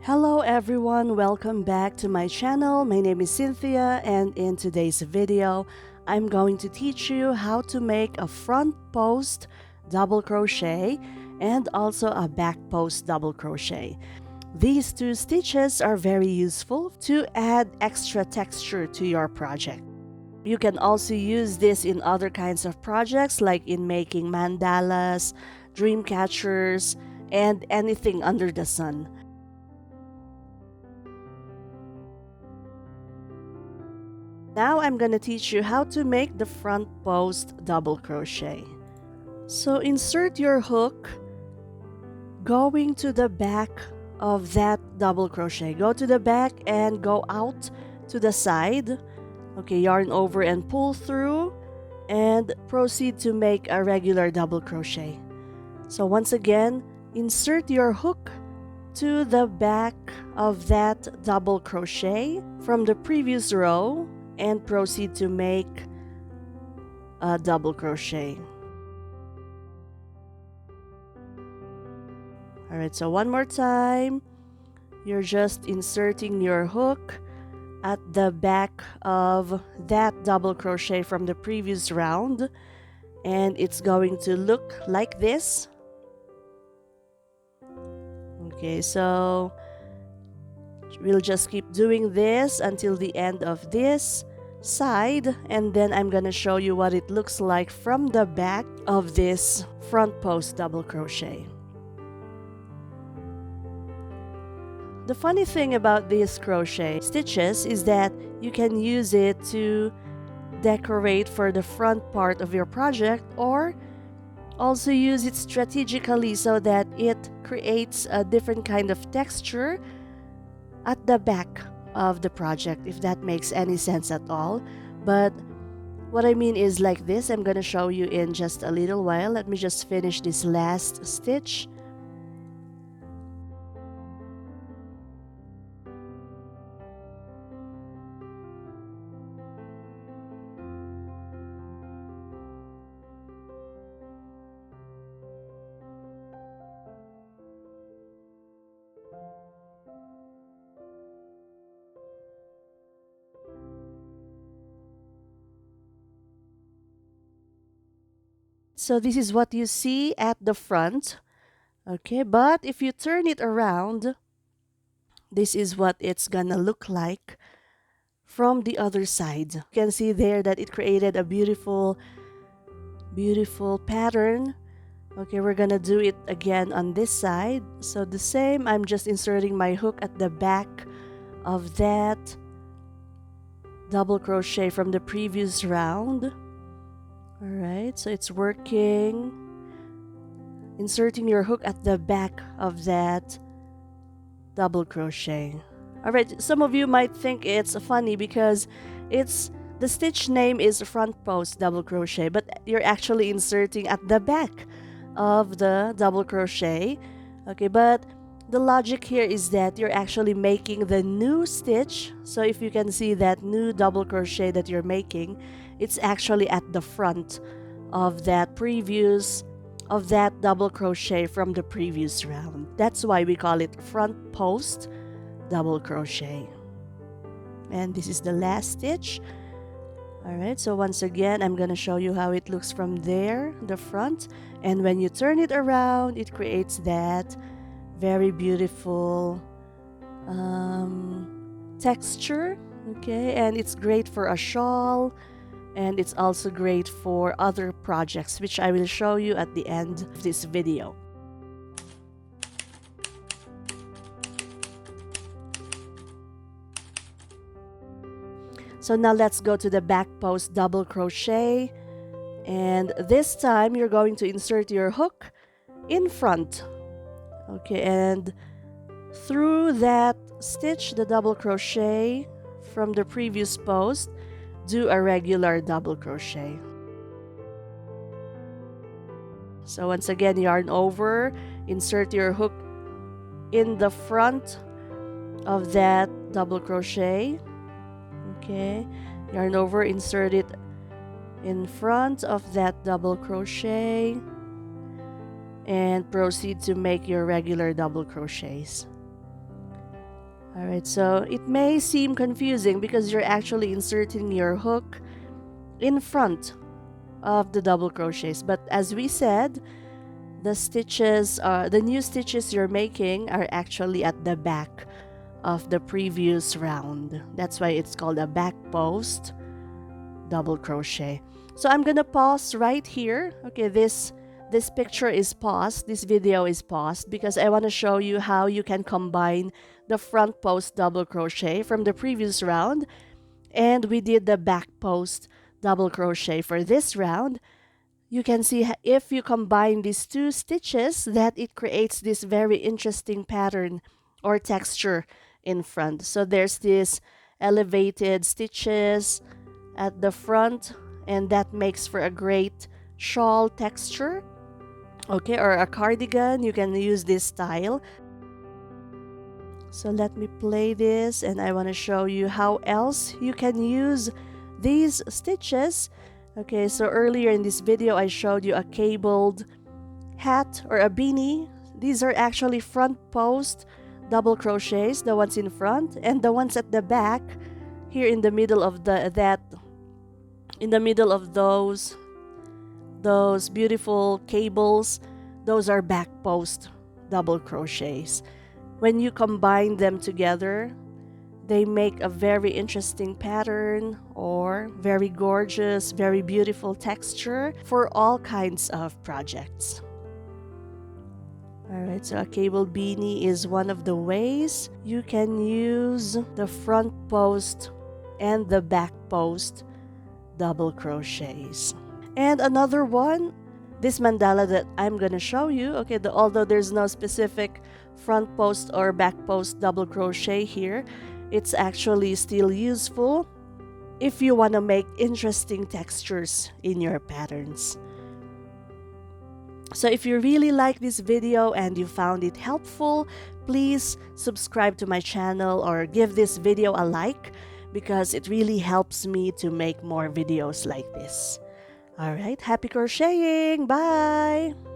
Hello everyone, welcome back to my channel. My name is Cynthia, and in today's video I'm going to teach you how to make a front post double crochet and also a back post double crochet. These two stitches are very useful to add extra texture to your project. You can also use this in other kinds of projects like in making mandalas, dream catchers, and anything under the sun. Now I'm going to teach you how to make the front post double crochet. So insert your hook going to the back of that double crochet. Go to the back and go out to the side. Okay, yarn over and pull through and proceed to make a regular double crochet. So once again, insert your hook to the back of that double crochet from the previous row and proceed to make a double crochet. Alright, so one more time, you're just inserting your hook at the back of that double crochet from the previous round, and it's going to look like this. Okay, so we'll just keep doing this until the end of this side, and then I'm gonna show you what it looks like from the back of this front post double crochet. The funny thing about these crochet stitches is that you can use it to decorate for the front part of your project, or also use it strategically so that it creates a different kind of texture at the back of the project, if that makes any sense at all. But what I mean is like this. I'm going to show you in just a little while. Let me just finish this last stitch. So this is what you see at the front. Okay, but if you turn it around, this is what it's gonna look like from the other side. You can see there that it created a beautiful pattern. Okay, we're gonna do it again on this side. So the same, I'm just inserting my hook at the back of that double crochet from the previous round. Alright, so it's working. Inserting your hook at the back of that double crochet. Alright, some of you might think it's funny because the stitch name is front post double crochet, but you're actually inserting at the back of the double crochet. Okay, but the logic here is that you're actually making the new stitch. So if you can see that new double crochet that you're making, it's actually at the front of that double crochet from the previous round. That's why we call it front post double crochet. And this is the last stitch. Alright, so once again, I'm going to show you how it looks from there, the front. And when you turn it around, it creates that very beautiful texture. Okay, and it's great for a shawl, and it's also great for other projects, which I will show you at the end of this video. So now let's go to the back post double crochet, and this time you're going to insert your hook in front. Okay, and through that stitch, the double crochet from the previous post, do a regular double crochet. So once again, yarn over, insert your hook in the front of that double crochet. Okay, yarn over, insert it in front of that double crochet, and proceed to make your regular double crochets. Alright, so it may seem confusing because you're actually inserting your hook in front of the double crochets, but as we said, the new stitches you're making are actually at the back of the previous round. That's why it's called a back post double crochet. So I'm gonna pause right here. Okay, this picture is paused, this video is paused because I want to show you how you can combine the front post double crochet from the previous round, and we did the back post double crochet for this round. You can see if you combine these two stitches that it creates this very interesting pattern or texture in front. So there's this elevated stitches at the front, and that makes for a great shawl texture, okay, or a cardigan. You can use this style. So let me play this, and I want to show you how else you can use these stitches. Okay, so earlier in this video I showed you a cabled hat or a beanie. These are actually front post double crochets, the ones in front, and the ones at the back here in the middle of those beautiful cables, those are back post double crochets. When you combine them together, they make a very interesting pattern or very gorgeous, very beautiful texture for all kinds of projects. Alright, so a cable beanie is one of the ways you can use the front post and the back post double crochets. And another one, this mandala that I'm gonna show you, okay, although there's no specific front post or back post double crochet here, it's actually still useful if you want to make interesting textures in your patterns. So if you really like this video and you found it helpful, please subscribe to my channel or give this video a like because it really helps me to make more videos like this. Alright, happy crocheting! Bye!